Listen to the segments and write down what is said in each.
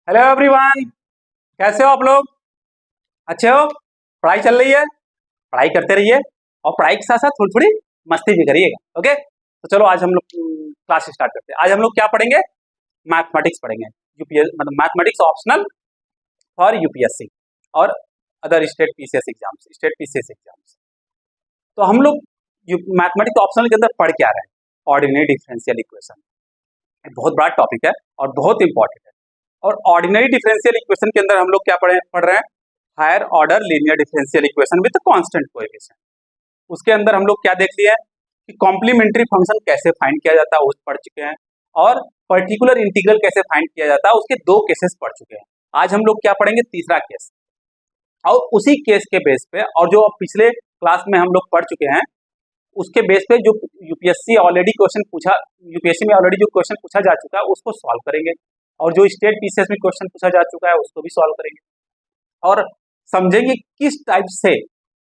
Hello everyone, कैसे हो आप लोग? अच्छे हो? पढ़ाई चल रही है? पढ़ाई करते रहिए और पढ़ाई के साथ साथ थोड़ी थोड़ी मस्ती भी करिएगा। ओके, तो चलो आज हम लोग क्लास स्टार्ट करते हैं। आज हम लोग क्या पढ़ेंगे? मैथमेटिक्स पढ़ेंगे। यूपीएस मतलब मैथमेटिक्स ऑप्शनल फॉर यूपीएससी और other state PCS exams, state PCS exams. तो हम लोग मैथमेटिक्स ऑप्शनल के अंदर पढ़ क्या रहे हैं? Ordinary differential equation. बहुत बड़ा टॉपिक है और बहुत इंपॉर्टेंट है। और ऑर्डिनरी डिफरेंशियल इक्वेशन के अंदर हम लोग क्या पढ़ रहे हैं? Higher order linear differential equation with constant coefficient. उसके अंदर हम लोग क्या देख लिया है कि कॉम्प्लीमेंट्री फंक्शन कैसे फाइंड किया जाता है, वो पढ़ चुके हैं। और पर्टिकुलर इंटीग्रल कैसे फाइंड किया जाता है, उसके 2 केसेस पढ़ चुके हैं। आज हम लोग क्या पढ़ेंगे? तीसरा केस। और उसी केस के बेस पे और जो पिछले क्लास में हम लोग पढ़ चुके हैं उसके बेस पे जो यूपीएससी ऑलरेडी क्वेश्चन पूछा, यूपीएससी में ऑलरेडी जो क्वेश्चन पूछा जा चुका है उसको सॉल्व करेंगे, और जो स्टेट पीसीएस में क्वेश्चन पूछा जा चुका है उसको भी सॉल्व करेंगे, और समझेंगे किस टाइप से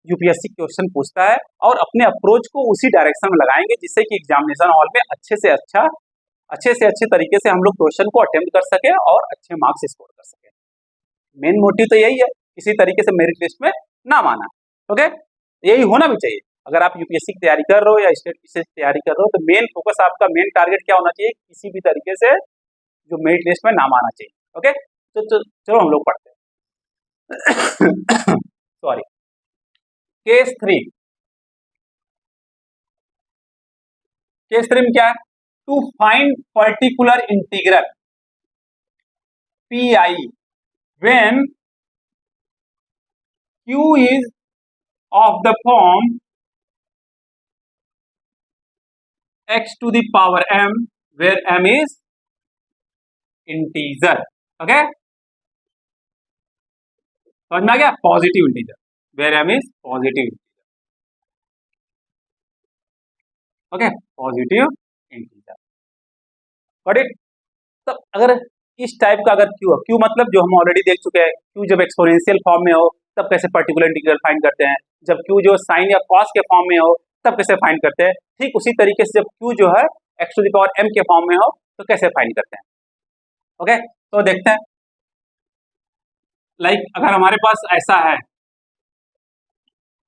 यूपीएससी क्वेश्चन पूछता है और अपने अप्रोच को उसी डायरेक्शन में लगाएंगे जिससे कि एग्जामिनेशन हॉल में अच्छे से अच्छे तरीके से हम लोग क्वेश्चन को अटेम्प्ट कर सके और अच्छे मार्क्स स्कोर कर सके। मेन मोटिव तो यही है, किसी तरीके से मेरिट लिस्ट में नाम आना। ओके, यही होना भी चाहिए। अगर आप यूपीएससी की तैयारी कर रहे हो या स्टेट पीसीएस की तैयारी कर रहे हो तो मेन फोकस, आपका मेन टारगेट क्या होना चाहिए? किसी भी तरीके से जो मेरिट लिस्ट में नाम आना चाहिए। ओके, तो चलो हम लोग पढ़ते हैं। सॉरी, केस 3 में क्या है? To find particular integral P I when Q is of the form x to the power m where m is integer. Okay, समझ में आ गया? Positive integer, where m is positive integer. Okay, positive integer, got it. तो अगर इस type का अगर Q मतलब जो हम ऑलरेडी देख चुके हैं, क्यू जब एक्सपोनेंशियल फॉर्म में हो तब कैसे पर्टिकुलर इंटीग्रल फाइंड करते हैं, जब क्यू जो साइन या कॉस के फॉर्म में हो तब कैसे फाइंड करते हैं, ठीक उसी तरीके से जब क्यू जो है x to the power m के फॉर्म में हो तो कैसे फाइंड करते हैं। ओके, तो देखते हैं। लाइक अगर हमारे पास ऐसा है,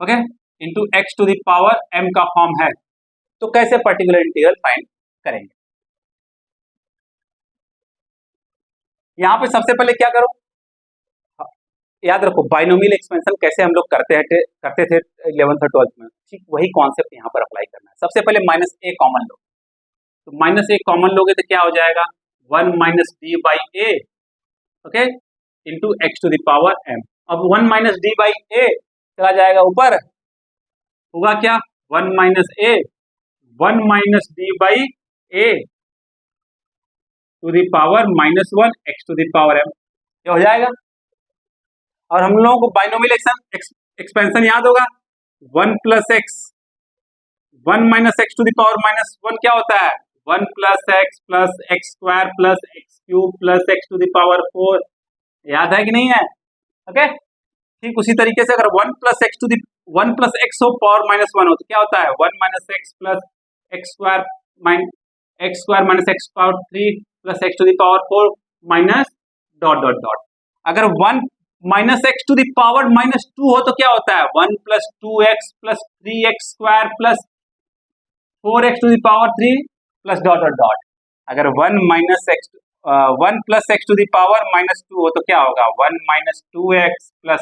okay, into x to the power m का फॉर्म है तो कैसे पर्टिकुलर इंटीग्रल फाइंड करेंगे? यहां पे सबसे पहले क्या करो, याद रखो बाइनोमियल एक्सपेंशन कैसे हम लोग करते थे 11th और 12th में, ठीक वही कॉन्सेप्ट यहाँ पर अप्लाई करना है। सबसे पहले माइनस ए कॉमन लो, तो माइनस ए कॉमन लोगे तो क्या हो जाएगा? 1 minus D by A, okay, into X to the power M. अब 1 माइनस डी बाई ए चला जाएगा ऊपर, होगा क्या? 1 minus A, 1 minus D by A to the power minus 1 X to the power M, क्या हो जाएगा? और हम लोगों को बाइनोमियल एक्सपेंशन याद होगा, 1 plus X, 1 minus X to the power minus 1 क्या होता है? 1 plus X square plus X cube plus X to the power 4। याद है कि नहीं है? ओके, ठीक उसी तरीके से अगर 1 प्लस एक्स हो पावर माइनस 1 हो तो क्या होता है? 1 minus X plus X square minus X power 3 plus X to the power 4 minus dot dot dot. अगर 1 minus X to the power minus 2 हो तो क्या होता है? 1 plus 2x plus 3x square plus 4x to the power 3 plus dot dot dot. अगर 1 plus X to the power minus 2 हो तो क्या होगा? 1 minus 2x plus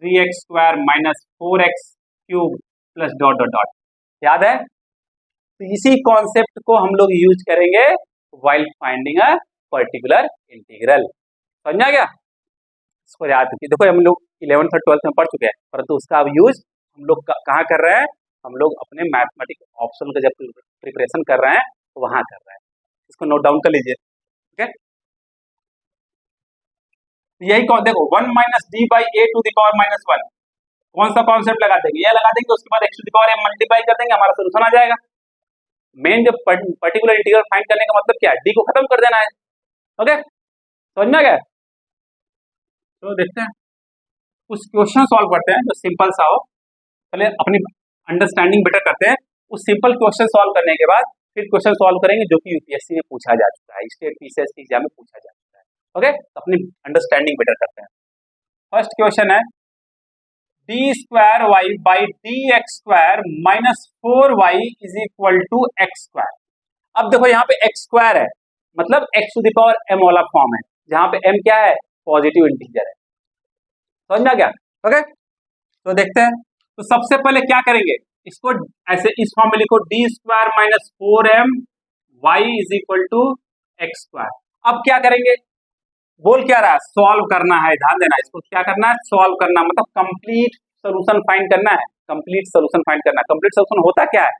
3x square minus 4x cube plus dot dot dot. याद है? तो इसी concept को हम लोग यूज करेंगे while finding a particular integral. समझ आ गया? इसको याद रखिए। देखो हम लोग 11th और 12th में पढ़ चुके हैं, परंतु उसका अब यूज हम लोग कहाँ कर रहे हैं? हम लोग अपने मैथमेटिक्स ऑप्शन का जब प्रिपरेशन कर रहे हैं तो वहां कर रहे हैं। इसको नोट डाउन कर लीजिए। ओके, यही देखो 1 minus D by A to the power minus 1, कौन सा कॉन्सेप्ट लगा देंगे? ये लगा देंगे, उसके बाद X to the power M multiply कर देंगे, हमारा सोल्यूशन आ जाएगा। मेन जो पर्टिकुलर इंटीग्रल फाइंड करने का मतलब क्या है? डी को खत्म कर देना है। ओके, समझ में आ गया? तो देखते हैं, कुछ क्वेश्चन सॉल्व करते हैं जो सिंपल सा हो। पहले अपनी अंडरस्टैंडिंग बेटर करते हैं, उस सिंपल क्वेश्चन सॉल्व करने के बाद फिर क्वेश्चन सॉल्व करेंगे जो कि यूपीएससी में पूछा जा चुका है, स्टेट पीसीएस के एग्जाम में पूछा जा चुका है। ओके, तो अपनी अंडरस्टैंडिंग बेटर करते हैं। फर्स्ट क्वेश्चन है D square Y by D X square minus 4y is equal to X square. अब देखो यहाँ पे एक्स स्क्वायर है, मतलब X to the power m वाला फॉर्म है, जहां पे m क्या है, पॉजिटिव इंटीजर है। समझ में आ गया? ओके, तो देखते हैं। तो सबसे पहले क्या करेंगे, इसको ऐसे इस फॉर्म में लिखो, D square minus 4m Y is equal to X square. अब क्या करेंगे, बोल क्या रहा है, सॉल्व करना है, ध्यान देना, इसको क्या करना है, सॉल्व करना, मतलब कंप्लीट सोल्यूशन फाइंड करना है, कंप्लीट सोल्यूशन फाइंड करना है। कंप्लीट सोल्यूशन होता क्या है,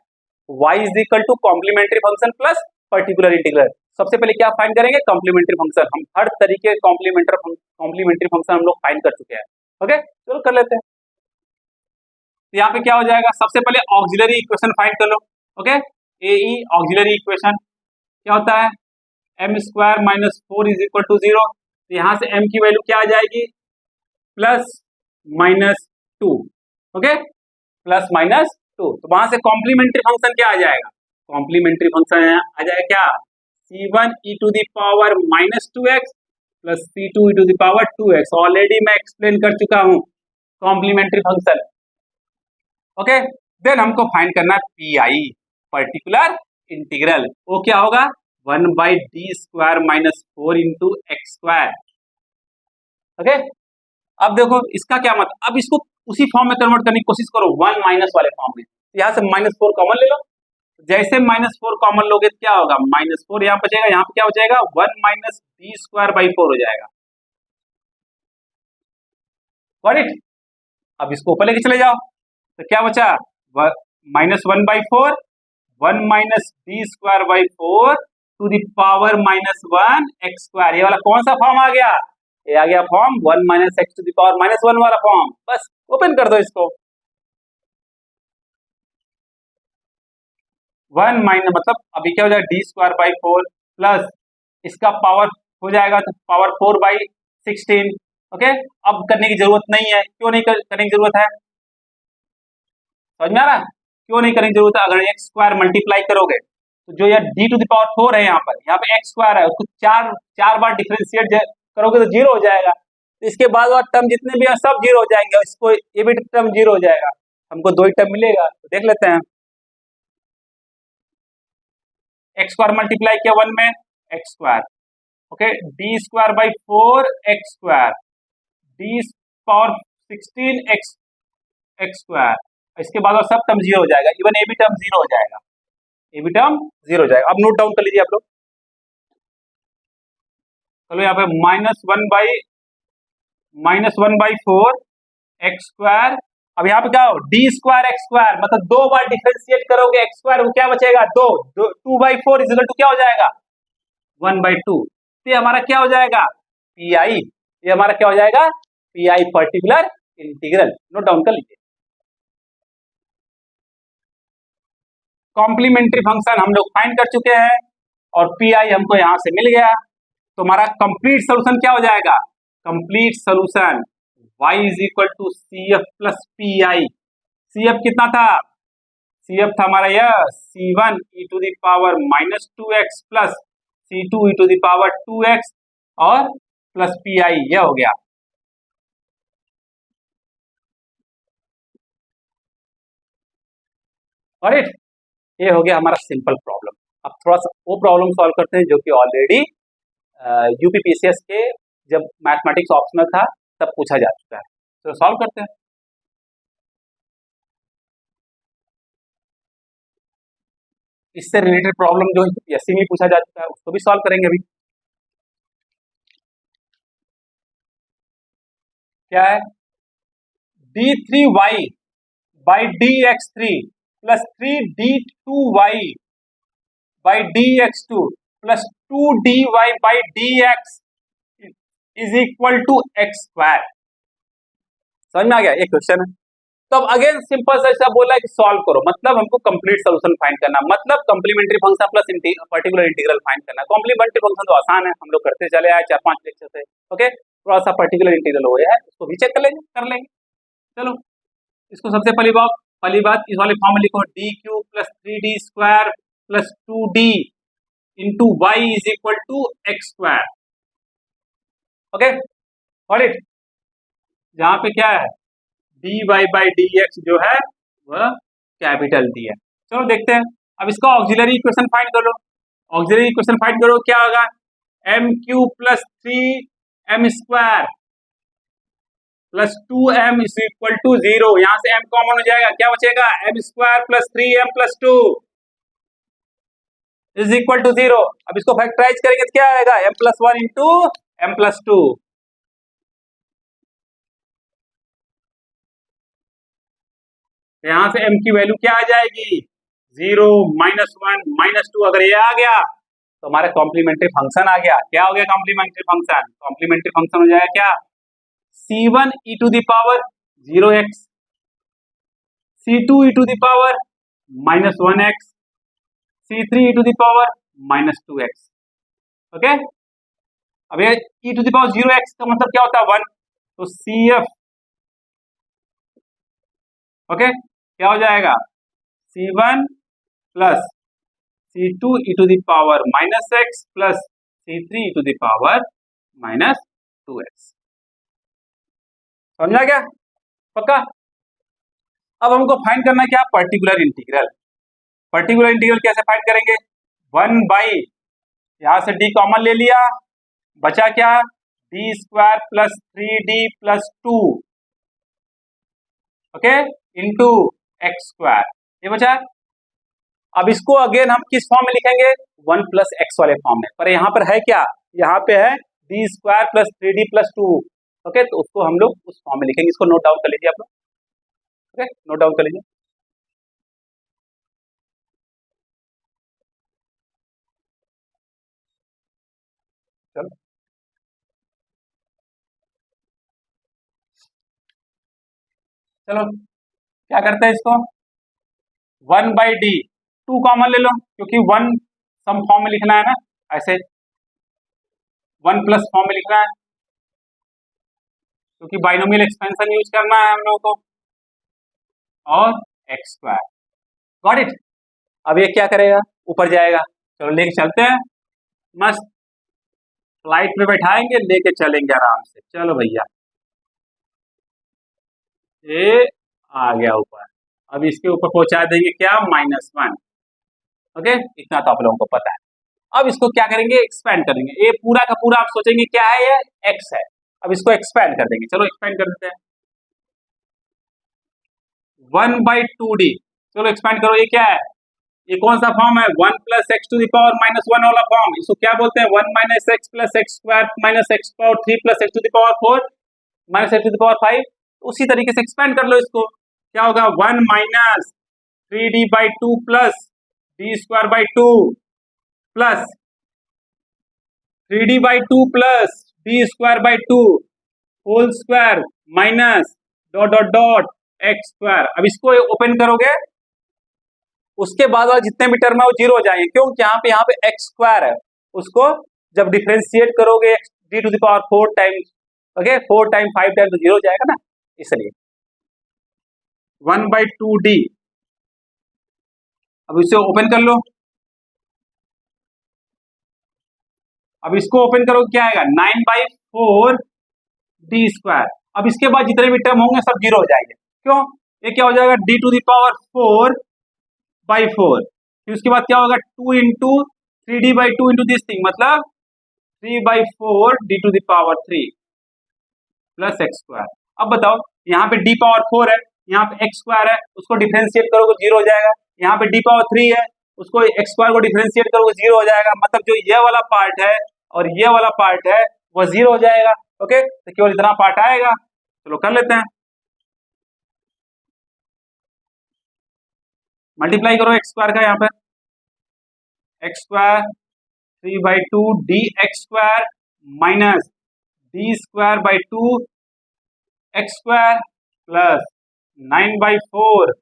y is equal to complementary function plus particular integral. सबसे पहले क्या फाइंड करेंगे, कॉम्प्लीमेंट्री फंक्शन। हम हर तरीके कॉम्प्लीमेंट्री फंक्शन हम लोग फाइंड कर चुके हैं। ओके, चलो कर लेते हैं। तो यहाँ पे क्या हो जाएगा, सबसे पहले ऑक्सिलरी इक्वेशन फाइंड कर लो। Okay, A E auxiliary equation क्या होता है, M square minus 4 is equal to 0। तो यहाँ से m की वैल्यू क्या आ जाएगी, plus minus 2। Okay, plus minus 2। तो वहां से कॉम्प्लीमेंट्री फंक्शन क्या आ जाएगा, कॉम्प्लीमेंट्री फंक्शन आ जाएगा क्या, c1 e to the power minus 2x plus c2 e to the power 2x। Already मैं एक्सप्लेन कर चुका हूं कॉम्प्लीमेंट्री फंक्शन। ओके, देन हमको फाइंड करना है पी, पर्टिकुलर इंटीग्रल। वो क्या होगा, 1 by D square minus 4 into x square. Okay, अब देखो इसका क्या मतलब, अब इसको उसी फॉर्म में कन्वर्ट करने की कोशिश करो, 1 माइनस वाले फॉर्म में। यहाँ से -4 कॉमन ले लो, जैसे -4 कॉमन लोगे तो क्या होगा, -4 यहाँ बचेगा, यहाँ पे क्या हो जाएगा, 1 माइनस डी स्क्वायर बाई 4 हो जाएगा। Got it? अब इसको ऊपर लेके चले जाओ, तो क्या बचा, -1/4, 1 minus D square by 4 to the power -1 X square. ये वाला कौन सा फॉर्म आ गया, ये आ गया form 1 minus X to the power -1 वाला फॉर्म। बस ओपन कर दो इसको, 1 माइनस मतलब अभी क्या हो जाएगा, डी स्क्वायर बाई 4 प्लस इसका पावर हो जाएगा तो पावर 4/16। ओके, अब करने की जरूरत नहीं है, क्यों नहीं करने की जरूरत है, समझ में आ रहा है, क्यों नहीं करने की जरूरत है। अगर एक्स स्क्वायर मल्टीप्लाई करोगे तो जो ये डी टू द पावर 4 है, यहाँ पे एक्स स्क्वायर है, उसको चार बार डिफरेंशिएट करोगे तो 0 हो जाएगा। तो इसके बाद टर्म जितने भी हैं सब 0 हो जाएंगे, इसको ये भी टर्म 0 हो जाएगा, हमको 2 ही टर्म मिलेगा। तो देख लेते हैं, एक्स स्क्वायर मल्टीप्लाई किया 1 में x square, okay, D square by 4 x square, D power 16 x square. इसके बाद सब टर्म 0 हो जाएगा, इवन ए भी टर्म 0 हो जाएगा, ए भी टर्म 0 हो जाएगा। अब नोट डाउन कर लीजिए आप लोग, चलो यहाँ पे -1/4 एक्स स्क्वायर। अब यहाँ पे क्या हो, डी स्क्वायर एक्स स्क्वायर, मतलब 2 बार डिफरेंशिएट करोगे एक्स स्क्वायर को क्या बचेगा, 2/4 इज इक्वल टू क्या हो जाएगा, 1/2। तो ये हमारा क्या हो जाएगा, पी आई, ये हमारा क्या हो जाएगा, P I particular integral. Note down कर लीजिए। कॉम्प्लीमेंट्री फंक्शन हम लोग फाइंड कर चुके हैं और पी आई हमको यहां से मिल गया, तो हमारा कंप्लीट सोल्यूशन क्या हो जाएगा, complete solution y is equal to C F plus P I. C F कितना था, सी एफ था हमारा यह c1 e to the power -2x plus c2 e to the power 2x और प्लस पी आई, यह हो गया। ऑलराइट, ये हो गया हमारा सिंपल प्रॉब्लम। अब थोड़ा सा वो प्रॉब्लम सॉल्व करते हैं जो कि ऑलरेडी यूपीपीसीएस के जब मैथमेटिक्स ऑप्शनल था तब पूछा जा चुका है, तो सॉल्व करते हैं। इससे रिलेटेड प्रॉब्लम जो यूपीएससी में पूछा जा चुका है उसको भी सॉल्व करेंगे अभी। क्या है, d3y by dx3 plus 3d2y by dx2 plus 2dy by dx is equal to X square. समझ में आ गया, एक क्वेश्चन है। तो अब अगेन सिंपल सा ऐसा बोला है कि सॉल्व करो, मतलब हमको कंप्लीट सोल्यूशन फाइंड करना, मतलब complementary function plus particular integral find करना। कॉम्प्लीमेंट्री फंक्शन तो आसान है, हम लोग करते चले आए 4-5 लेक्चर से। ओके, थोड़ा सा पर्टिकुलर इंटीग्रल हो गया है, उसको भी चेक कर लेंगे। चलो, इसको सबसे पहली बात इस वाले फॉर्म में लिखो, D cube plus 3d square plus 2d into Y is equal to X square. Okay, और इट जहाँ पे क्या है D Y by D X जो है वह कैपिटल डी है। चलो देखते हैं, अब इसका ऑक्सिलरी इक्वेशन फाइंड कर लो। ऑक्सिलरी इक्वेशन फाइंड करो, क्या होगा, M cube plus 3 m square plus 2m is equal to 0। यहां से m कॉमन हो जाएगा, क्या बचेगा, m square plus 3m plus 2 is equal to 0। अब इसको फैक्टराइज करेंगे तो क्या आएगा, m plus 1 into m plus 2। यहां से m की वैल्यू क्या आ जाएगी, 0, -1, -2। अगर ये आ गया तो हमारा कॉम्प्लीमेंट्री फंक्शन आ गया। क्या हो गया कॉम्प्लीमेंट्री फंक्शन, कॉम्प्लीमेंट्री फंक्शन हो जाएगा क्या, c1 e to the power 0x, c2 e to the power -1x, c3 e to the power -2x। Okay, अब ये e to the power 0x का मतलब क्या होता है, 1, तो cf, ओके, क्या हो जाएगा, c1 plus c2 e to the power -x plus c3 e to the power -2x। समझा क्या, पक्का। अब हमको फाइंड करना क्या, पर्टिकुलर इंटीग्रल। पर्टिकुलर इंटीग्रल कैसे फाइंड करेंगे, 1 बाई, यहां से d कॉमन ले लिया, बचा क्या, d square plus 3d plus 2, okay, into x square, ये बचा। अब इसको अगेन हम किस फॉर्म में लिखेंगे, 1 प्लस एक्स वाले फॉर्म में, पर यहाँ पर है क्या, यहाँ पे है d square plus 3d plus 2, okay, तो उसको हम लोग उस फॉर्म में लिखेंगे। इसको नोट डाउन कर लीजिए आप लोग, ओके, नोट डाउन कर लीजिए। चलो चलो क्या करते हैं इसको, 1 बाई डी, 2 कॉमन ले लो क्योंकि 1 सम फॉर्म में लिखना है ना, ऐसे 1 प्लस फॉर्म में लिखना है क्योंकि बाइनोमियल एक्सपेंशन यूज करना है हम लोगों को, और एक्स स्क्वायर, गॉट इट। अब ये क्या करेगा, ऊपर जाएगा। चलो लेके चलते हैं, मस्त फ्लाइट में बैठाएंगे, लेके चलेंगे आराम से। चलो भैया, ये आ गया ऊपर, अब इसके ऊपर पहुंचा देंगे क्या, -1, ओके, इतना तो आप लोगों को पता है। अब इसको क्या करेंगे, एक्सपेंड करेंगे। ये पूरा का पूरा आप सोचेंगे क्या है, ये एक्स है। अब इसको एक्सपेंड कर देंगे, चलो एक्सपेंड कर देते हैं, 1 बाई 2d, चलो एक्सपेंड करो, ये क्या है, ये कौन सा फॉर्म है, 1 plus X to the power -1 वाला फॉर्म। इसको क्या बोलते हैं, 1 minus X plus X square minus X power 3 plus X to the power 4 minus X to the power 5। उसी तरीके से एक्सपेंड कर लो इसको, क्या होगा, 1 minus 3d by 2 plus D square by 2 plus 3d by 2 plus D square by 2 whole square minus dot dot dot X square. अब इसको open करोगे, उसके बाद वाला जितने भी टर्म है वो 0 हो जाएंगे, क्यों, यहाँ पे एक्स स्क्वायर है, उसको जब डिफरेंशिएट करोगे D to the power 4 times, okay, 4 time 5 time तो 0 हो जाएगा ना, इसलिए 1 बाई 2d। अब इसे ओपन कर लो, अब इसको ओपन करो, क्या आएगा, 9 बाई 4 डी स्क्वायर। अब इसके बाद जितने भी टर्म होंगे सब 0 हो जाएंगे, क्यों, ये क्या हो जाएगा, D to the power 4 by 4, फिर उसके बाद क्या होगा, 2 into 3d by 2 into this thing, मतलब 3 by 4 D to the power 3 plus X square. अब बताओ, यहाँ पे d पावर 4 है, यहाँ पे एक्स स्क्वायर है, उसको डिफरेंशिएट करोगे 0 हो जाएगा। यहाँ पे d पावर 3 है, उसको एक्स स्क्वायर को डिफरेंशिएट करोगे 0 हो जाएगा, मतलब जो ये वाला पार्ट है और ये वाला पार्ट है वो 0 हो जाएगा, ओके, तो केवल इतना पार्ट आएगा। चलो कर लेते हैं, मल्टीप्लाई करो एक्स स्क्वायर का, यहाँ पर x square 3 by 2 D X square minus D square by 2 x square plus 9 by 4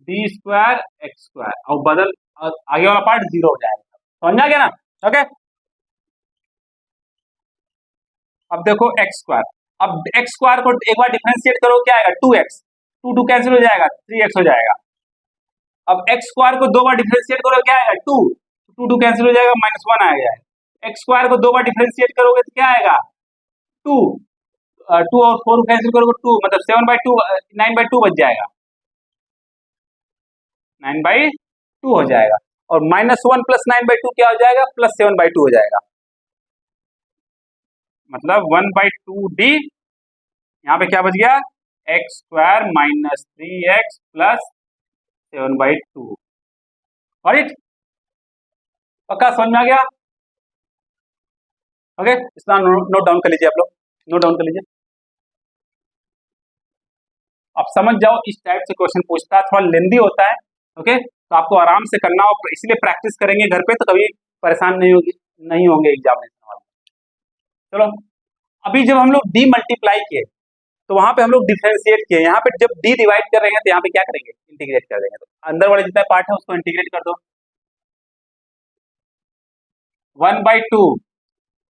D square x square, और बदल आगे वाला पार्ट 0 हो जाएगा, समझा गया ना, ओके। अब देखो एक्स स्क्वायर, अब एक्स स्क्वायर को एक बार डिफरेंशिएट करो, क्या आएगा, 2x, 2 कैंसिल हो जाएगा, 3x हो जाएगा। अब एक्स स्क्वायर को 2 बार डिफरेंशिएट करो, क्या आएगा, 2 कैंसिल हो जाएगा, -1 आ गया है। एक्स स्क्वायर को 2 बार डिफरेंशिएट करोगे तो क्या आएगा 2, 2 और 4 कैंसिल करोगे 2, मतलब 7/2 9/2 बच जाएगा, 9/2 हो जाएगा। और -1 + 9/2 क्या हो जाएगा +7/2 हो जाएगा, मतलब 1/2d। यहाँ पे क्या बच गया x² - 3x + 7/2। राइट, पक्का समझ में आ गया? ओके, इसका नोट डाउन कर लीजिए, आप लोग नोट डाउन कर लीजिए। आप समझ जाओ, इस टाइप से क्वेश्चन पूछता है, थोड़ा लेंदी होता है। ओके, तो आपको आराम से करना हो, इसलिए प्रैक्टिस करेंगे घर पे तो कभी परेशान नहीं होंगे एग्जामिनेशन वाले। चलो, अभी जब हम लोग डी मल्टीप्लाई किए तो वहां पे हम लोग डिफरेंशिएट किए, यहाँ पे जब डी डिवाइड कर रहे हैं तो यहाँ पे क्या करेंगे इंटीग्रेट कर देंगे, तो अंदर वाले जितना पार्ट है उसको इंटीग्रेट कर दो। 1/2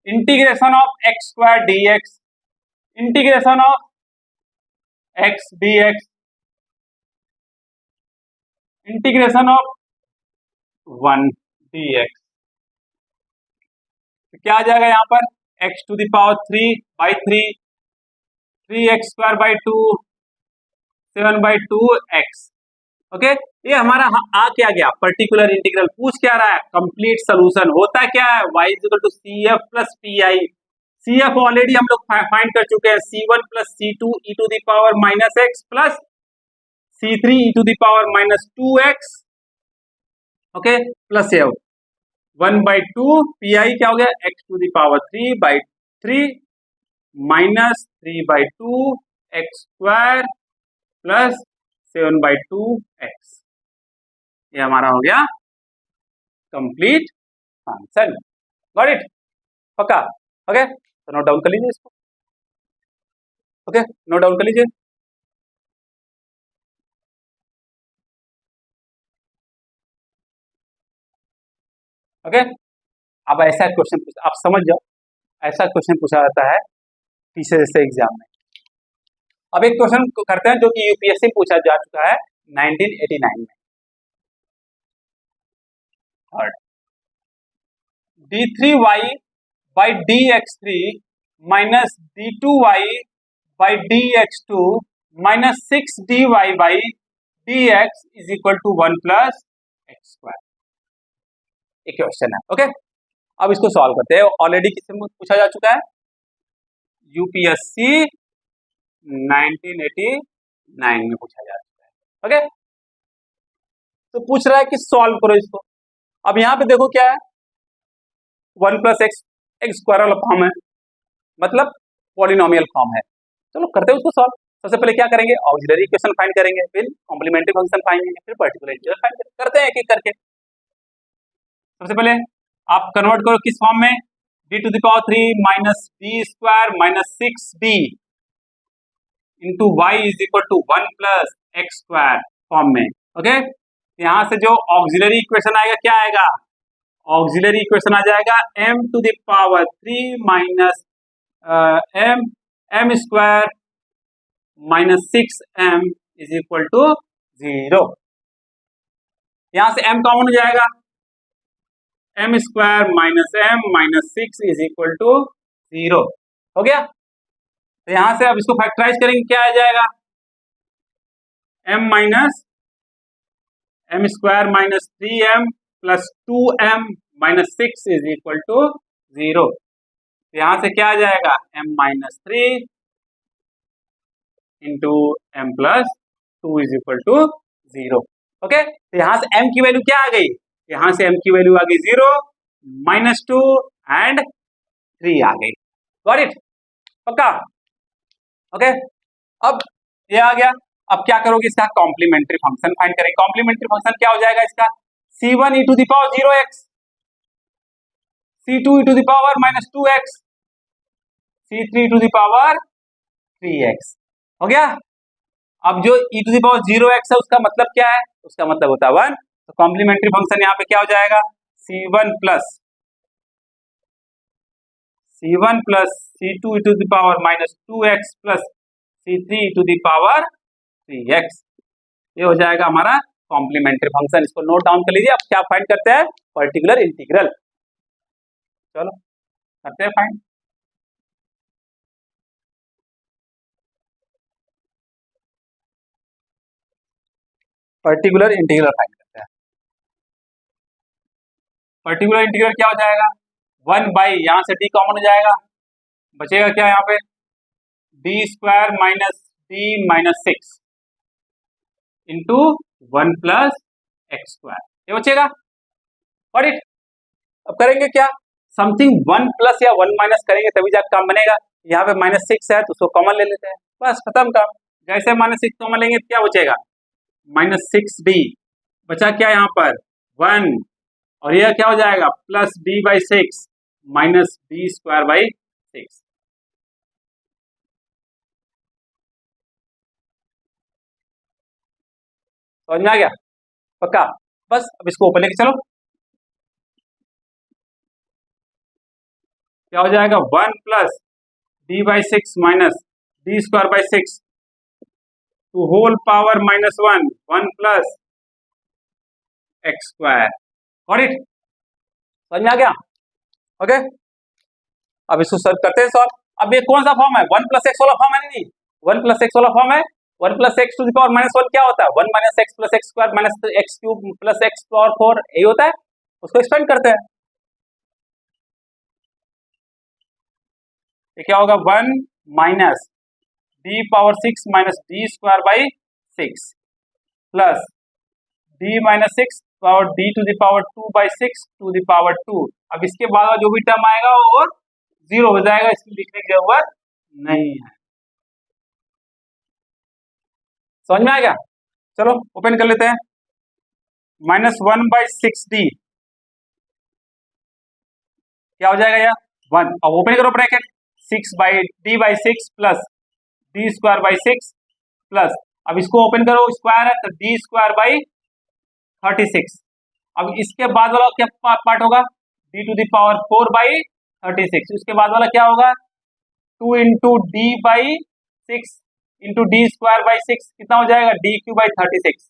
integration of x² dx, integration of x dx, integration of 1 dx, तो क्या आ जाएगा यहाँ पर x⁻3/3, 3x²/2, 7/2x। ओके, ये हमारा आ क्या गया पर्टिकुलर इंटीग्रल, पूछ क्या रहा है कंप्लीट सोल्यूशन। होता क्या है y = CF + PI, CF already हम लोग फाइंड कर चुके हैं, C1 + C2 e⁻⁻x + C3 e⁻⁻2x, okay, plus F 1/2 PI क्या हो गया x⁻3/3 -3/2 x² + 7/2x। ये हमारा हो गया कंप्लीट फंक्शन। Got it? पक्का? ओके, तो नोट डाउन कर लीजिए इसको। ओके, नोट डाउन कर लीजिए। ओके, अब ऐसा क्वेश्चन आप समझ जाओ, ऐसा क्वेश्चन पूछा जाता है टीसीएस एग्जाम में। अब एक क्वेश्चन करते हैं जो कि यूपीएससी पूछा जा चुका है 1989 में। Third, d3y/dx3 - d2y/dx2 - 6dy/dx = 1 + x²। एक क्वेश्चन है। ओके, अब इसको सॉल्व करते हैं। ऑलरेडी किससे पूछा जा चुका है यूपीएससी 1989 में पूछा जा चुका है। ओके, तो पूछ रहा है कि सॉल्व करो इसको। अब यहां पे देखो क्या है 1 + x² वाला फॉर्म है, मतलब पॉलिनोमियल फॉर्म है। चलो करते हैं उसको सॉल्व। सबसे पहले क्या करेंगे ऑक्सिलरी इक्वेशन फाइंड करेंगे, फिर कॉम्प्लीमेंट्री फंक्शन फाइंड करेंगे, फिर पर्टिकुलर इंटीग्रल फाइंड करेंगे। करते हैं एक एक करके। सबसे पहले आप कन्वर्ट करो किस फॉर्म में d⁻3 - d² - 6d into y = 1 + x² form में। ओके, यहां से जो ऑक्सिलरी इक्वेशन आएगा क्या आएगा, ऑक्सिलरी इक्वेशन आ जाएगा m⁻3 - m² - 6m = 0। यहां से m कॉमन हो जाएगा, m² - m - 6 = 0 हो गया। तो यहां से अब इसको फैक्टराइज करेंगे क्या आ जाएगा m - m² - 3m + 2m - 6 = 0। तो यहां से क्या आ जाएगा m - 3 इंटू m + 2 = 0। ओके, तो यहां से m की वैल्यू क्या आ गई, यहां से m की वैल्यू आ गई 0, -2 एंड 3 आ गई। Got it? पक्का? ओके, अब ये आ गया। अब क्या करोगे इसका कॉम्प्लीमेंट्री फंक्शन फाइंड करेंगे। कॉम्प्लीमेंट्री फंक्शन क्या हो जाएगा इसका C1 e⁻0x, C2 e⁻−2x, C3 e⁻3x हो गया। अब जो e⁻0x है उसका मतलब क्या है, उसका मतलब होता है 1। तो कॉम्प्लीमेंट्री फंक्शन यहाँ पे क्या हो जाएगा C1 + C2 e⁻−2x + C3 e⁻3x, ये हो जाएगा हमारा कॉम्प्लीमेंट्री फंक्शन। इसको नोट डाउन कर लीजिए। अब क्या फाइंड करते हैं पर्टिकुलर इंटीग्रल। चलो करते हैं फाइंड। पर्टिकुलर इंटीग्रल फाइंड करते हैं। पर्टिकुलर इंटीग्रल क्या हो जाएगा, 1 बाई, यहाँ से डी कॉमन हो जाएगा, बचेगा क्या यहाँ पे, D square minus D minus 6 into 1 plus X square, ये बचेगा। और इट अब करेंगे क्या, समथिंग 1 प्लस या 1 माइनस करेंगे तभी जाकर काम बनेगा। यहाँ पे -6 है तो उसको कॉमन ले लेते हैं, बस खत्म काम। जैसे -6 कॉमन लेंगे तो क्या बचेगा, -6d, बचा क्या यहाँ पर 1, और यह क्या हो जाएगा plus d/6 minus D square by 6। समझ में आ गया पक्का। बस अब इसको ऊपर लेके चलो, क्या हो जाएगा 1 plus d/6 minus D square by 6 to whole power -1 1 plus X square. Got it, समझ में आ गया। ओके अब इसको सॉल्व करते हैं सॉल्व। अब ये कौन सा फॉर्म है, 1 प्लस एक्स वाला फॉर्म है नहीं, 1 प्लस एक्स वाला फॉर्म है। 1 plus X to the power -1 क्या होता है, 1 minus X plus X square minus X cube plus X power 4, यही होता है। उसको एक्सपेंड करते हैं, ये क्या होगा 1 minus D power 6 minus D square by 6 plus D minus 6 power D to the power 2/6 to the power 2। अब इसके बाद जो भी टर्म आएगा वो 0 हो जाएगा, इसमें लिखने की जरूरत नहीं है। समझ में आ गया, चलो ओपन कर लेते हैं। -1/6d क्या हो जाएगा यार 1, अब ओपन करो bracket, 6/d/6 plus D square by 6 plus, अब इसको ओपन करो स्क्वायर है तो डी स्क्वायर बाई 36। अब इसके बाद वाला क्या पार्ट होगा, डी टू द पावर 4/36, उसके बाद वाला क्या होगा 2 into D by 6 into D square by 6 कितना हो जाएगा डी क्यू बाई 36।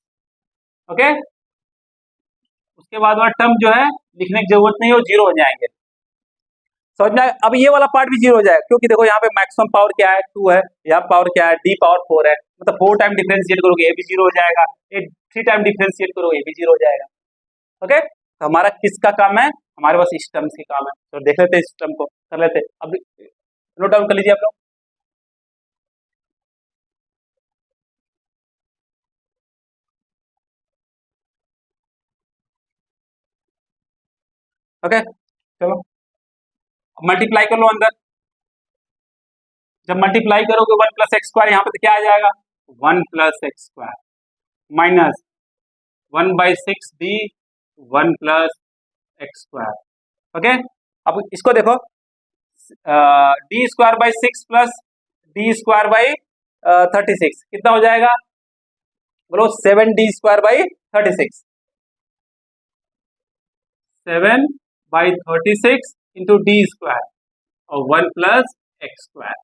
ओके उसके बाद वाला टर्म जो है लिखने की जरूरत नहीं हो, 0 हो जाएंगे। समझ में, अब ये वाला पार्ट भी 0 हो जाएगा क्योंकि देखो यहाँ पे मैक्सिमम पावर क्या है 2 है, यहाँ पावर क्या है d पावर 4 है, मतलब 4 टाइम डिफरेंशिएट करोगे ये भी 0 हो जाएगा, 3 टाइम डिफरेंशिएट करोगे ये भी 0 हो जाएगा। ओके तो हमारा किसका काम है, हमारे पास इस टर्म्स के काम है, तो देख लेते हैं इस टर्म को कर लेते हैं। अब नोट डाउन कर लीजिए आप लोग। ओके चलो मल्टीप्लाई कर लो अंदर, जब मल्टीप्लाई करोगे 1 प्लस एक्स स्क्वायर यहाँ पे तो क्या आ जाएगा 1 plus X square minus 1/6d 1 plus X square. Okay अब इसको देखो D square by 6 plus D square by 36 कितना हो जाएगा, बोलो 7d square by 36, 7/36 into D square और 1 प्लस एक्स स्क्वायर।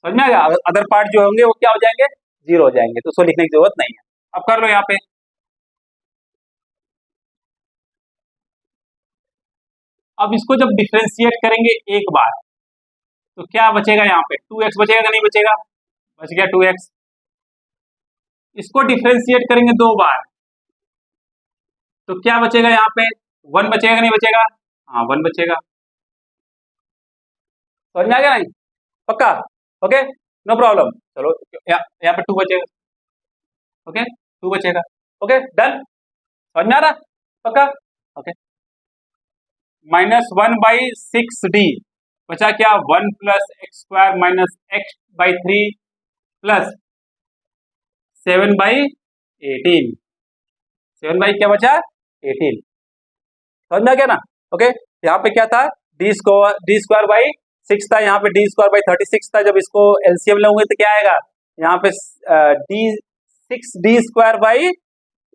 समझ में आ गया, अदर पार्ट जो होंगे वो क्या हो जाएंगे 0 हो जाएंगे, तो उसको लिखने की जरूरत नहीं है। अब कर लो यहाँ पे, अब इसको जब डिफरेंशिएट करेंगे एक बार तो क्या बचेगा, यहाँ पे 2x बचेगा कि नहीं बचेगा, बच गया 2x। इसको डिफरेंशिएट करेंगे 2 बार तो क्या बचेगा, यहाँ पे 1 बचेगा कि नहीं बचेगा, हाँ 1 बचेगा। समझ में आ गया नहीं पक्का, ओके नो प्रॉब्लम। चलो यहाँ पे 2 बचेगा, ओके 2 बचेगा, ओके डन, समझ में आ रहा पक्का। ओके -1/6d बचा क्या 1 plus X square minus x by 3 plus 7/18, 7 by क्या बचा 18। समझ में आ गया ना, ओके यहाँ पे क्या था डी स्क्वायर बाई 6 था, यहाँ पे डी स्क्वायर बाई 36 था, जब इसको एलसीएम लेंगे तो क्या आएगा यहाँ पे D 6d square by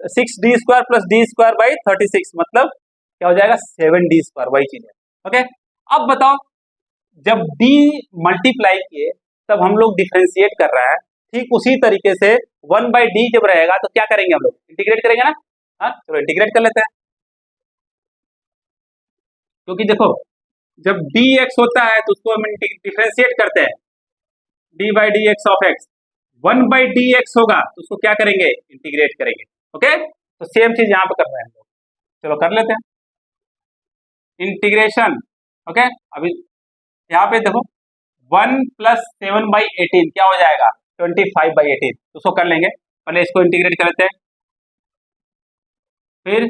6d square plus D square by 36 मतलब क्या हो जाएगा 7d स्क्वायर, वही चीज है। ओके अब बताओ जब d मल्टीप्लाई किए तब हम लोग डिफरेंशिएट कर रहा है, ठीक उसी तरीके से 1/d जब रहेगा तो क्या करेंगे हम लोग इंटीग्रेट करेंगे ना, हाँ चलो इंटीग्रेट कर लेते हैं। क्योंकि देखो जब dx होता है तो उसको हम डिफरेंशिएट करते हैं, d by D x of x. 1 by D x होगा तो उसको क्या करेंगे, इंटीग्रेट करेंगे। ओके, तो सेम चीज यहाँ पे कर रहे हैं हम लोग, चलो कर लेते हैं इंटीग्रेशन। ओके, अभी यहाँ पे देखो 1 प्लस 7/18 क्या हो जाएगा, 25/18, तो उसको कर लेंगे। पहले इसको इंटीग्रेट कर लेते हैं, फिर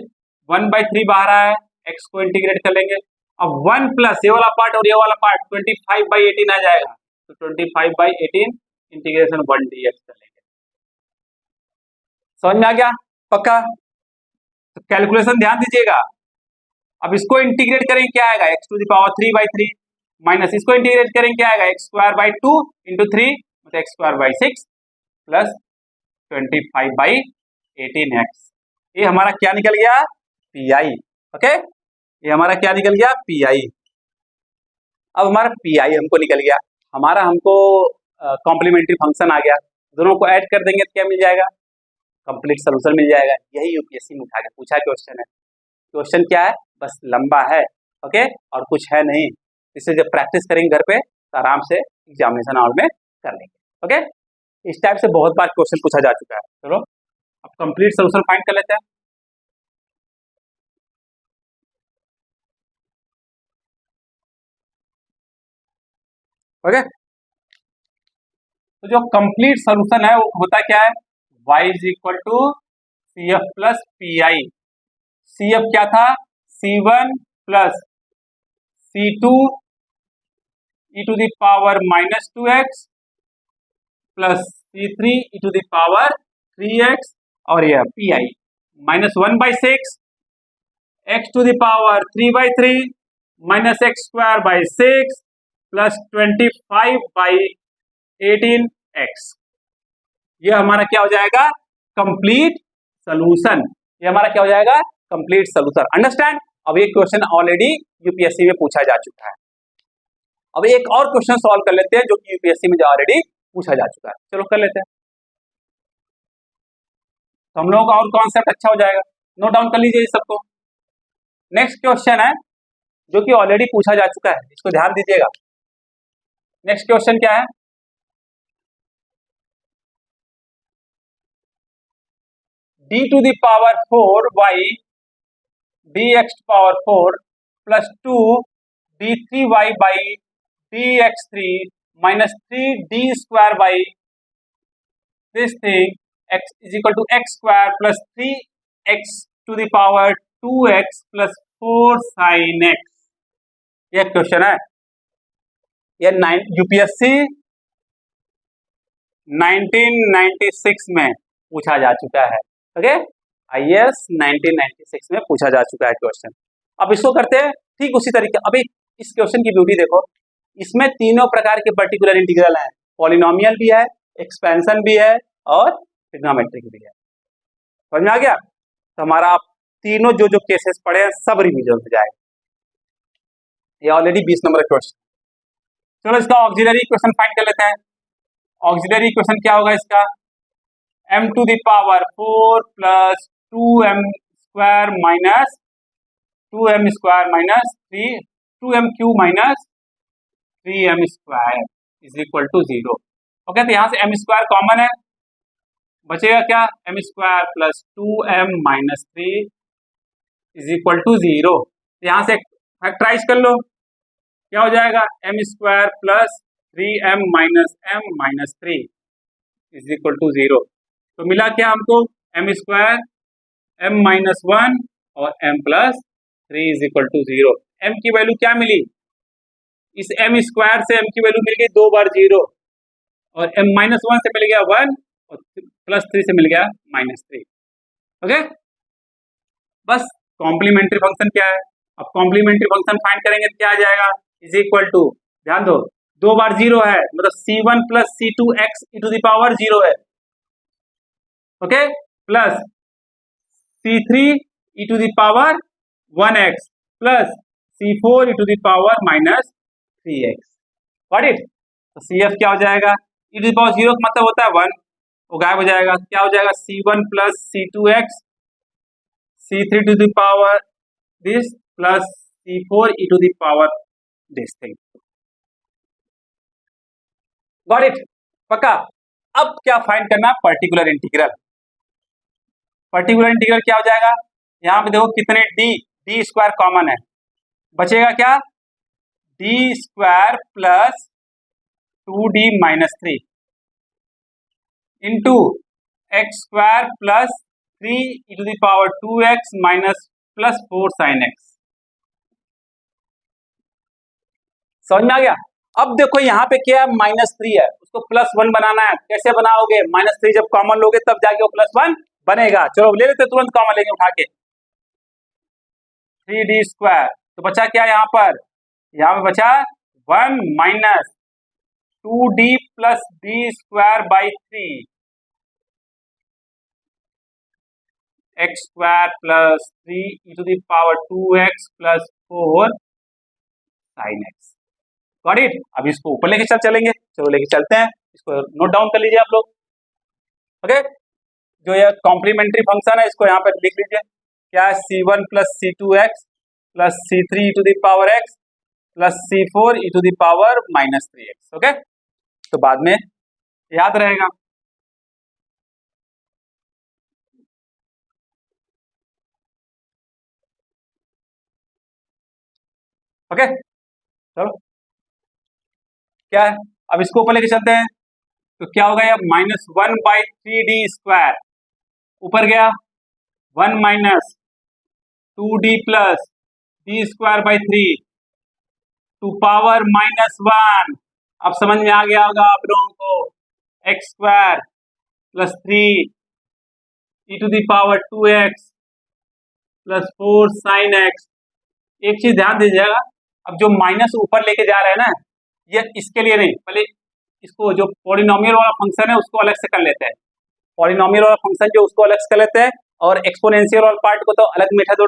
1/3 बाहर आया है, x को इंटीग्रेट कर लेंगे। अब 1 प्लस ये वाला पार्ट और ये वाला पार्ट 25/18 आ जाएगा, तो 25/18 इंटीग्रेशन 1 dx कर लेंगे। समझ में आ गया पक्का? तो कैलकुलेशन ध्यान दीजिएगा। अब इसको इंटीग्रेट करेंगे क्या आएगा, x⁻³ माइनस इसको इंटीग्रेट करेंगे क्या आएगा, x²/2 इंटू 3 मतलब x²/6 प्लस 25/18x। ये हमारा क्या निकल गया, PI। ओके, ये हमारा क्या निकल गया, PI। अब हमारा PI हमको निकल गया, हमारा हमको कॉम्प्लीमेंट्री फंक्शन आ गया, दोनों को ऐड कर देंगे तो क्या मिल जाएगा, कंप्लीट सोल्यूशन मिल जाएगा। यही यूपीएससी में उठा के पूछा क्वेश्चन है। क्वेश्चन क्या है, बस लंबा है, ओके, और कुछ है नहीं। इससे जब प्रैक्टिस करेंगे घर पे तो आराम से एग्जामिनेशन हॉल में कर लेंगे। ओके, इस टाइप से बहुत बार क्वेश्चन पूछा जा चुका है। चलो अब कंप्लीट सोल्यूशन फाइंड कर लेते हैं। ओके, तो जो कंप्लीट सोल्यूशन है वो होता क्या है, y is equal to CF plus PI। CF क्या था, C1 plus C2 e to the power -2x plus C3 e to the power 3x, और यह PI -1/6 x to the power 3/3 minus x²/6 plus 25/18x। ये हमारा क्या हो जाएगा, complete solution. ये हमारा क्या हो जाएगा, कंप्लीट सोल्यूशन। अंडरस्टैंड? अब ये क्वेश्चन ऑलरेडी यूपीएससी में पूछा जा चुका है। अब एक और क्वेश्चन सॉल्व कर लेते हैं जो कि यूपीएससी में ऑलरेडी पूछा जा चुका है। चलो कर लेते हैं, तो हम लोगों का और कॉन्सेप्ट अच्छा हो जाएगा। नोट डाउन कर लीजिए इस सबको। नेक्स्ट क्वेश्चन है जो कि ऑलरेडी पूछा जा चुका है, इसको ध्यान दीजिएगा। नेक्स्ट क्वेश्चन क्या है, d to the power 4y dx to power 4 plus 2 d3y by dx3 minus 3d square by this thing x is equal to x square plus 3x to the power 2x plus 4 sin x। ये question है, ये UPSC 1996 में पूछा जा चुका है। Okay, IAS 1996 में पूछा जा चुका है क्वेश्चन। अब इसको करते हैं ठीक उसी तरीके। अभी इस क्वेश्चन की ब्यूटी देखो, इसमें तीनों प्रकार के पर्टिकुलर इंटीग्रल हैं, पॉलिनोमियल भी है, एक्सपेंशन भी है और ट्रिग्नोमेट्रिक भी है। समझ में आ गया? तो हमारा तीनों जो जो केसेस पढ़े हैं सब रिवीजन हो जाएगा। ये ऑलरेडी 20 नंबर का क्वेश्चन। चलो इसका ऑक्सिलरी इक्वेशन फाइंड कर लेते हैं। ऑक्सिलरी इक्वेशन क्या होगा इसका, m to the power 4 plus 2m square minus 2m square minus 2m³ minus 3m square is equal to 0। Okay, तो यहाँ से m स्क्वायर कॉमन है, बचेगा क्या, m square plus 2m minus 3 is equal to 0। यहाँ से फैक्टराइज कर लो, क्या हो जाएगा, m square plus 3m minus m minus 3 is equal to 0। तो मिला क्या हमको, m स्क्वायर m माइनस 1 और m plus 3 is equal to 0। m की वैल्यू क्या मिली, इस m स्क्वायर से m की वैल्यू मिल गई 2 बार 0, और m माइनस 1 से मिल गया 1 और प्लस 3 से मिल गया -3। ओके, बस कॉम्प्लीमेंट्री फंक्शन क्या है, अब कॉम्प्लीमेंट्री फंक्शन फाइंड करेंगे तो क्या आ जाएगा, इज इक्वल टू, ध्यान दो 2 बार 0 है मतलब c1 plus c2x e to the power 0 है। Okay, plus c3 e to the power 1x plus c4 e to the power -3x। Got it? तो cf क्या हो जाएगा, e टू द पावर 0 का मतलब होता है 1, वो गायब हो जाएगा, क्या हो जाएगा c1 plus c2x c3 to the power this plus c4 e to the power this thing. Got it? पक्का? अब क्या फाइंड करना है? Particular integral. पर्टिकुलर इंटीग्रल क्या हो जाएगा? यहां पे देखो कितने डी स्क्वायर कॉमन है, बचेगा क्या? D square plus 2d minus 3 into x square plus 3 e to the power 2x minus plus 4 sine x. समझ में आ गया? अब देखो यहाँ पे क्या है? -3 है, उसको +1 बनाना है। कैसे बनाओगे? -3 जब कॉमन लोगे तब जाके वो +1 बनेगा। चलो ले लेते, तुरंत कॉमन लेंगे उठा के। 3d स्क्वायर, तो बचा क्या यहाँ पर? यहाँ पे बचा 1 minus 2d plus d square by 3 x square plus 3 e to the power 2x plus 4 sine x. Got it? अब इसको ऊपर लेके चलेंगे। चलो लेके चलते हैं, इसको नोट डाउन कर लीजिए आप लोग। ओके, जो ये कॉम्प्लीमेंट्री फंक्शन है इसको यहाँ पर लिख लीजिए। क्या है? c1 plus c2x plus c3 e to the power x plus c4 e to the power -3x। Okay, तो बाद में याद रहेगा। ओके, चलो क्या है? अब इसको ऊपर लेके चलते हैं, तो क्या होगा? ये -1/3d स्क्वायर ऊपर गया, 1 minus 2d plus d square by 3 to power -1। अब समझ में आ गया होगा आप लोगों को। X square plus 3 e to the power 2x plus 4 sine x. एक चीज ध्यान दीजिएगा, अब जो माइनस ऊपर लेके जा रहे हैं ना, ये इसके लिए नहीं, पहले इसको जो पॉलिनोमियल वाला फंक्शन है उसको अलग से कर लेते हैं। पॉलिनोमियल वाला फंक्शन जो उसको अलग से कर लेते हैं, और एक्सपोनेंशियल वाला पार्ट को तो अलग मेथड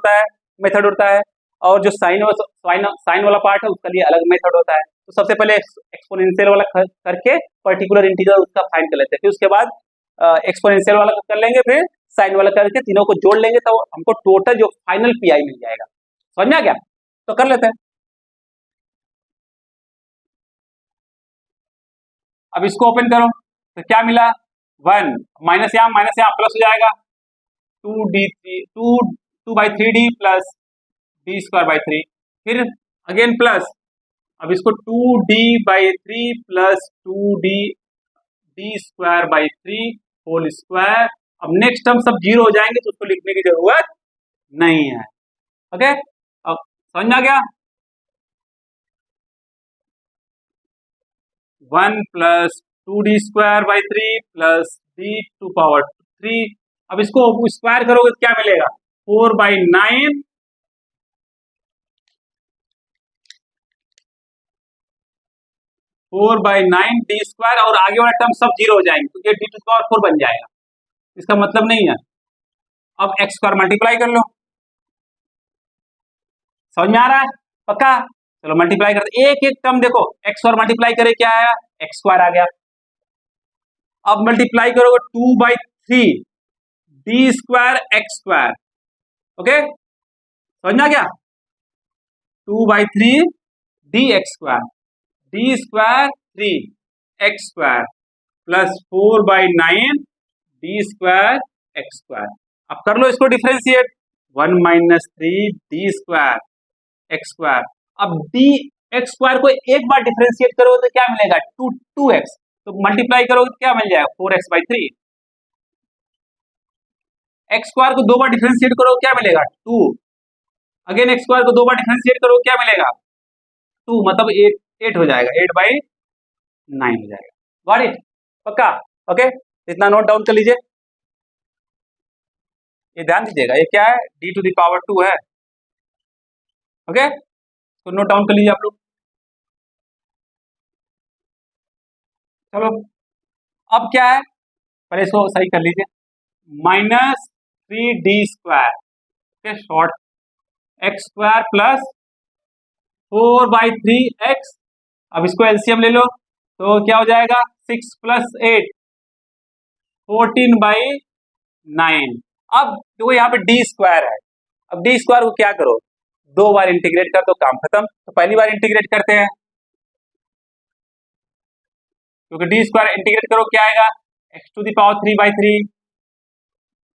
होता है, और जो साइन वाला पार्ट है उसके लिए अलग मेथड होता है। तो सबसे पहले एक्सपोनेंशियल वाला करके पर्टिकुलर इंटीग्रल उसका फाइंड कर लेते हैं, फिर उसके बाद एक्सपोनेंशियल वाला कर लेंगे, फिर साइन वाला करके तीनों को जोड़ लेंगे, तो हमको टोटल जो फाइनल पीआई मिल जाएगा। समझ में आ गया? तो कर लेते हैं। अब इसको ओपन करो, तो क्या मिला? 1 माइनस यहाँ प्लस हो जाएगा, 2/3d plus d square by 3, फिर अगेन प्लस। अब इसको 2d/3 plus 2d d square by 3 whole square. अब नेक्स्ट टर्म सब जीरो हो जाएंगे, तो उसको लिखने की जरूरत नहीं है। ओके, अब समझ में आ गया? 1 plus 2d square by 3 plus d to power 3। अब इसको स्क्वायर करोगे तो क्या मिलेगा? 4/9 4/9 डी स्क्वायर, और आगे वाला टर्म सब जीरो हो जाएंगे, तो ये डी टू पावर 4 बन जाएगा। इसका मतलब नहीं है। अब एक्स स्क्वायर मल्टीप्लाई कर लो। समझ में आ रहा है? पक्का? चलो मल्टीप्लाई करते, एक एक टर्म देखो, एक्स स्क्वायर मल्टीप्लाई करे क्या आया? एक्स स्क्वायर आ गया। अब मल्टीप्लाई करोगे 2/3 D square x square. Okay, समझ में आ गया? 2/3 D X square, D square 3 x square plus 4/9 D square x square. अब कर लो इसको differentiate, 1 minus 3 D square x square. अब डी एक्स स्क्वायर को एक बार डिफरेंशिएट करोगे तो क्या मिलेगा? 2x, तो मल्टीप्लाई करोगे तो क्या मिल जाएगा? 4x/3। एक्स स्क्वायर को दो बार डिफरेंशिएट करो क्या मिलेगा? 2। अगेन एक्स स्क्वायर को दो बार डिफरेंशिएट करो क्या मिलेगा? 2, मतलब 8 हो जाएगा, 8/9 हो जाएगा। Got it? पक्का? ओके, इतना नोट डाउन कर लीजिए। ये ध्यान दीजिएगा, ये क्या है? d टू द पावर 2 है। ओके, तो नोट डाउन कर लीजिए आप लोग। चलो अब क्या है, पहले इसको सही कर लीजिए। -3d square, okay, short x square plus 4/3x। अब इसको एलसीएम ले लो, तो क्या हो जाएगा? 6 प्लस 8 14/9। अब देखो यहाँ पे डी स्क्वायर है, अब डी स्क्वायर को क्या करो? 2 बार इंटीग्रेट कर दो, काम खत्म। तो पहली बार इंटीग्रेट करते हैं, क्योंकि डी स्क्वायर इंटीग्रेट करो क्या आएगा, x to the power 3/3,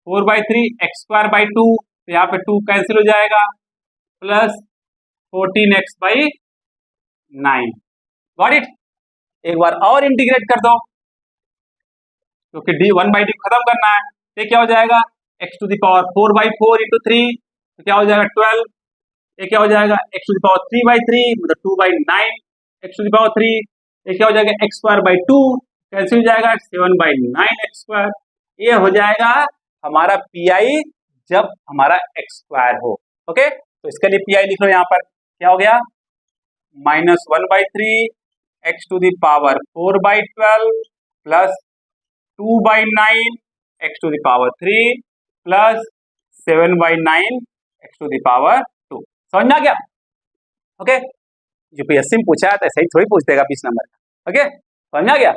4/3 x square by 2, तो यहाँ पे 2 कैंसिल हो जाएगा, प्लस 14x/9। Got it. एक बार और इंटीग्रेट कर दो, क्योंकि डी 1/d खत्म करना है, तो क्या हो जाएगा, x to the power 4/4 into 3, तो क्या हो जाएगा 12। ये क्या हो जाएगा, एक्स टू द पावर 3/3 मतलब 2/9 एक्स टू द पावर 3। ये क्या हो जाएगा, एक्स स्क्वायर बाई 2 कैंसिल हो जाएगा, 7/9 एक्स स्क्वायर। ये हो जाएगा हमारा पीआई जब हमारा एक्स स्क्वायर हो। ओके, तो इसके लिए पीआई लिख लो यहाँ पर, क्या हो गया, -1/3 x to the power 4/12 plus 2/9 x to the power 3 plus 7/9 x to the power 2। समझ में आ गया? ओके, यूपीएससी में पूछा है तो ऐसे ही थोड़ी पूछ देगा 20 नंबर का। ओके, समझ में आ गया?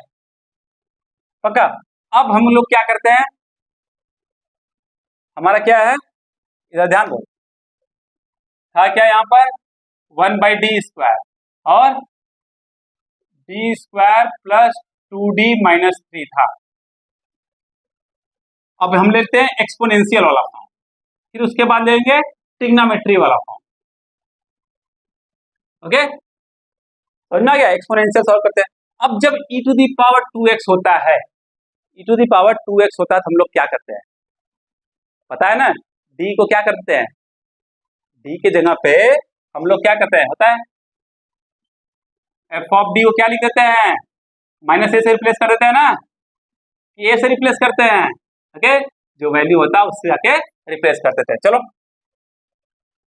पक्का। अब हम लोग क्या करते हैं, हमारा क्या है, इधर ध्यान दो, था क्या यहाँ पर 1/d स्क्वायर और d square plus 2d minus 3 था। अब हम लेते हैं एक्सपोनेंशियल वाला फॉर्म, फिर उसके बाद लेंगे ट्रिग्नोमेट्री वाला फॉर्म। ओके, समझ में आ गया? एक्सपोनेंशियल सॉल्व करते हैं। अब जब e to the power 2x होता है, e to the power 2x होता है तो हम लोग क्या करते हैं, पता है ना, d को क्या करते हैं, d के जगह पे हम लोग क्या करते हैं, होता है f ऑफ d को क्या लिख देते हैं, -a से रिप्लेस कर देते हैं ना, a से रिप्लेस करते हैं। ओके, जो वैल्यू होता है उससे आके रिप्लेस कर देते हैं। चलो,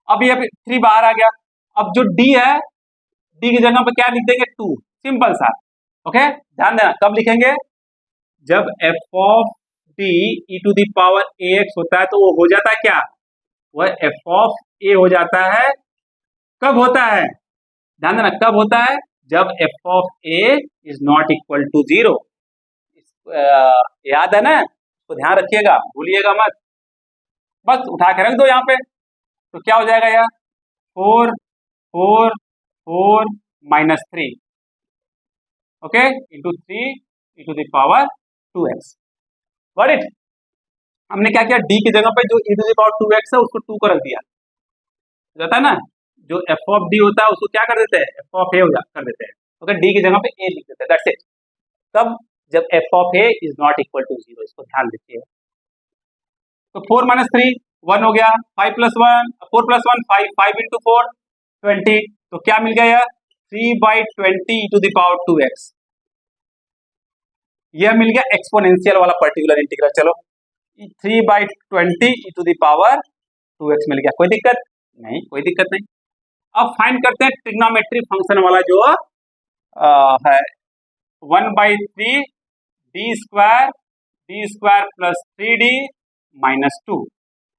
अब ये 3 बाहर आ गया। अब जो d है, d की जगह पे क्या लिख देंगे, 2, सिंपल सा। ओके, ध्यान देना, कब लिखेंगे, जब f of d e to the power ax होता है तो वो हो जाता है क्या, वह f ऑफ a हो जाता है। कब होता है, ध्यान देना, कब होता है, जब f of a is not equal to 0। याद है ना, तो ध्यान रखिएगा, भूलिएगा मत, बस उठा के रख दो यहाँ पे। तो क्या हो जाएगा यार, 4 4 4 -3, okay, into 3 e to the power 2x। Got it. हमने क्या किया, d की जगह पे जो e to the power 2x है उसको 2 को रख दिया, जाता है ना, जो f ऑफ d होता है उसको क्या कर देते हैं, f ऑफ a कर देते हैं। ओके, d की जगह पे a लिख देते हैं, दैट्स इट। तब जब f of a is not equal to 0, इसको ध्यान रखिए। तो 4 - 3 1 हो गया, 5 + 1 4 + 1 5, 5 इंटू 4 20, तो क्या मिल गया यार, 3/20 e to the power 2x। यह मिल गया एक्सपोनेंशियल वाला पर्टिकुलर इंटीग्रल। चलो, 3/20 e to the power 2x मिल गया, कोई दिक्कत नहीं, कोई दिक्कत नहीं। अब फाइंड करते हैं ट्रिग्नोमेट्री फंक्शन वाला जो है 1/3 d square plus 3d minus 2,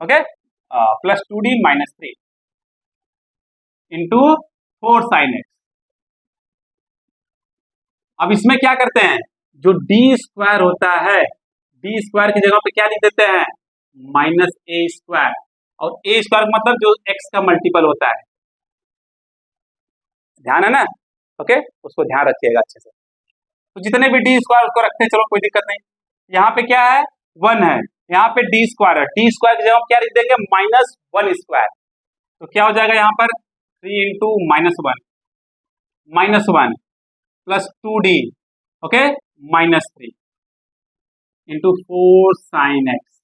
okay, plus 2d minus 3 into 4 sin x। अब इसमें क्या करते हैं, जो d स्क्वायर होता है, d स्क्वायर की जगह पे क्या लिख देते हैं, -a², और a स्क्वायर मतलब जो x का मल्टीपल होता है, ध्यान है ना, ओके, उसको ध्यान रखिएगा अच्छे से। तो जितने भी d स्क्वायर उसको रखते हैं, चलो कोई दिक्कत नहीं। यहाँ पे क्या है, 1 है, यहाँ पे d स्क्वायर है, d स्क्वायर की जगह क्या लिख देंगे, -1²। तो क्या हो जाएगा यहाँ पर 3 into -1 plus 2d, okay, -3 into 4 sin x।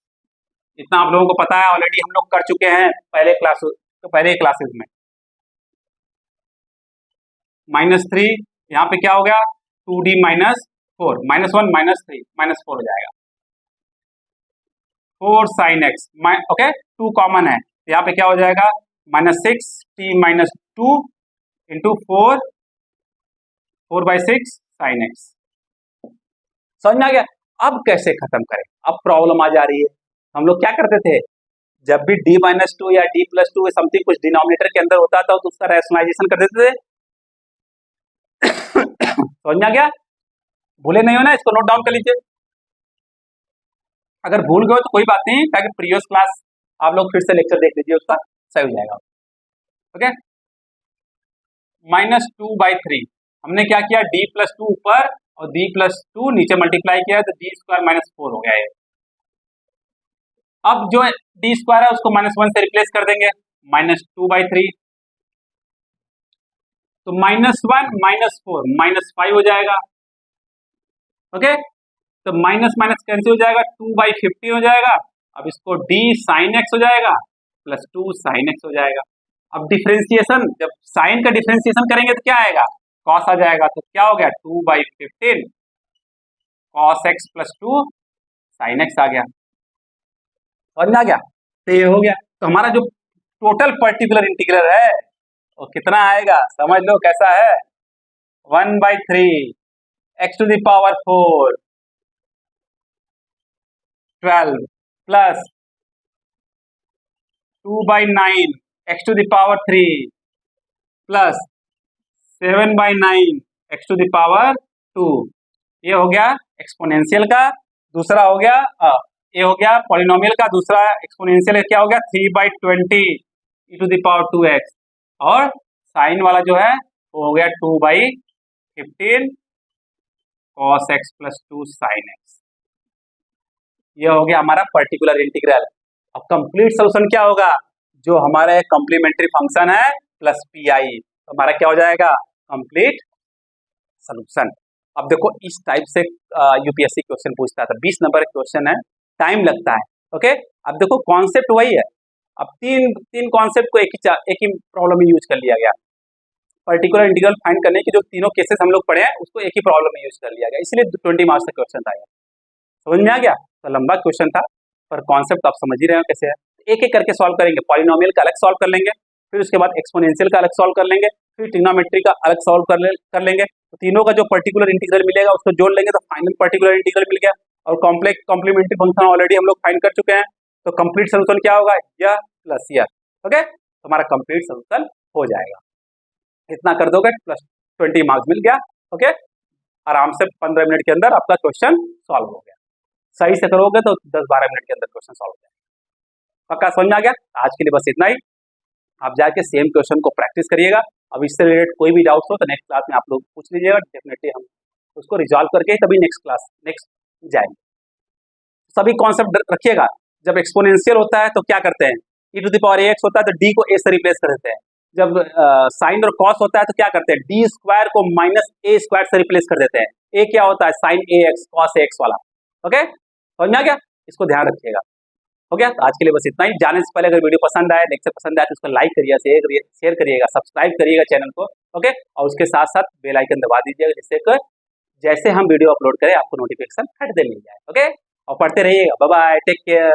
इतना आप लोगों को पता है, ऑलरेडी हम लोग कर चुके हैं पहले क्लासेस में। -3 यहाँ पे क्या हो गया, 2d -4 -1 -3 -4 हो जाएगा, 4 sin x, ओके, 2 कॉमन है, यहाँ पे क्या हो जाएगा, -6t -2 इंटू 4/6 sin x। समझ में आ गया? अब कैसे खत्म करें, अब प्रॉब्लम आ जा रही है। हम लोग क्या करते थे, जब भी d-2 या d+2 समथिंग कुछ डिनोमिनेटर के अंदर होता था तो उसका रैशनलाइजेशन कर देते थे। समझ में आ गया? भूले नहीं हो ना, इसको नोट डाउन कर लीजिए। अगर भूल गए तो कोई बात नहीं, ताकि प्रीवियस क्लास आप लोग फिर से लेक्चर देख लीजिए, उसका सही हो जाएगा। ओके, -2/3 हमने क्या किया, d+2 ऊपर और d+2 नीचे मल्टीप्लाई किया तो d² -4 हो गया ये। अब जो d² है उसको -1 से रिप्लेस कर देंगे, -2/3 तो -1 -4 -5 हो जाएगा। ओके, तो माइनस माइनस कैंसिल हो जाएगा, 2/15 हो जाएगा। अब इसको d sin x हो जाएगा प्लस 2 sin x हो जाएगा। अब डिफ्रेंसिएशन, जब साइन का डिफ्रेंसिएशन करेंगे तो क्या आएगा, cos आ जाएगा। तो क्या हो गया, 2/15 cos x plus 2 sin x आ गया। समझ में आ गया, तो ये हो गया। तो हमारा जो टोटल पर्टिकुलर इंटीग्रल है वो कितना आएगा, समझ लो कैसा है, 1/3 x⁴ 12 plus 2/9 x⁴ plus 7/9 x⁴, ये हो गया एक्सपोनेंशियल का। दूसरा हो गया ये हो गया पॉलिनोमियल का। दूसरा एक्सपोनेंशियल क्या हो गया, 3/20 e⁴ और साइन वाला जो है वो हो गया 2/15 cos x plus 2 sin x। ये हो गया हमारा पर्टिकुलर इंटीग्रल। अब कंप्लीट सोल्यूशन क्या होगा, जो हमारा कॉम्प्लीमेंट्री फंक्शन है प्लस पी आई, तो हमारा क्या हो जाएगा, कंप्लीट सोल्यूशन। अब देखो इस टाइप से यूपीएससी क्वेश्चन पूछता था, 20 नंबर क्वेश्चन है, टाइम लगता है। ओके, अब देखो कॉन्सेप्ट वही है। अब तीन कॉन्सेप्ट को एक ही प्रॉब्लम में यूज कर लिया गया। पर्टिकुलर इंटीग्रल फाइंड करने की जो तीनों केसेस हम लोग पढ़े हैं उसको एक ही प्रॉब्लम में यूज कर लिया गया, इसलिए 20 मार्क्स का क्वेश्चन था। समझ में आ गया, तो लंबा क्वेश्चन था पर कॉन्सेप्ट आप समझ ही रहे हो कैसे है। एक एक करके सॉल्व करेंगे, पॉलिनोमियल का अलग सॉल्व कर लेंगे, फिर उसके बाद एक्सपोनेंशियल का अलग सॉल्व कर लेंगे, फिर ट्रिग्नोमेट्री का अलग सॉल्व कर लेंगे। तो तीनों का जो पर्टिकुलर इंटीग्रल मिलेगा उसको जोड़ लेंगे तो फाइनल पर्टिकुलर इंटीग्रल मिल गया। और कॉम्प्लेक्स कॉम्प्लीमेंट्री फंक्शन ऑलरेडी हम लोग फाइंड कर चुके हैं, तो कंप्लीट सोल्यूशन क्या होगा, यह प्लस यह। ओके, तो हमारा कंप्लीट सोल्यूशन हो जाएगा। इतना कर दोगे प्लस 20 मार्क्स मिल गया। ओके, आराम से 15 मिनट के अंदर आपका क्वेश्चन सॉल्व हो गया। सही से करोगे तो 10-12 मिनट के अंदर क्वेश्चन सॉल्व हो जाएगा। पक्का समझ में आ गया। आज के लिए बस इतना ही। आप जाके सेम क्वेश्चन को प्रैक्टिस करिएगा। अब इससे रिलेटेड कोई भी डाउट्स हो तो नेक्स्ट क्लास में आप लोग पूछ लीजिएगा, डेफिनेटली हम उसको रिजॉल्व करके तभी नेक्स्ट जाएंगे। सभी कॉन्सेप्ट रखिएगा। जब एक्सपोनेंशियल होता है तो क्या करते हैं, e⁴ होता है तो d को a से रिप्लेस कर देते हैं। जब साइन और कॉस होता है तो क्या करते हैं, d² को -a² से रिप्लेस कर देते हैं। a क्या होता है, साइन ax cos ax वाला। ओके, समझ में आ गया, इसको ध्यान रखिएगा। हो गया, तो आज के लिए बस इतना ही। जाने से पहले अगर वीडियो पसंद आए, लेक्चर पसंद आए तो उसको लाइक करिएगा, शेयर करिएगा, सब्सक्राइब करिएगा चैनल को। ओके, और उसके साथ साथ बेल आइकन दबा दीजिएगा, जिससे जैसे हम वीडियो अपलोड करें आपको नोटिफिकेशन फट दे मिल जाए। ओके, और पढ़ते रहिएगा। Bye bye, take care.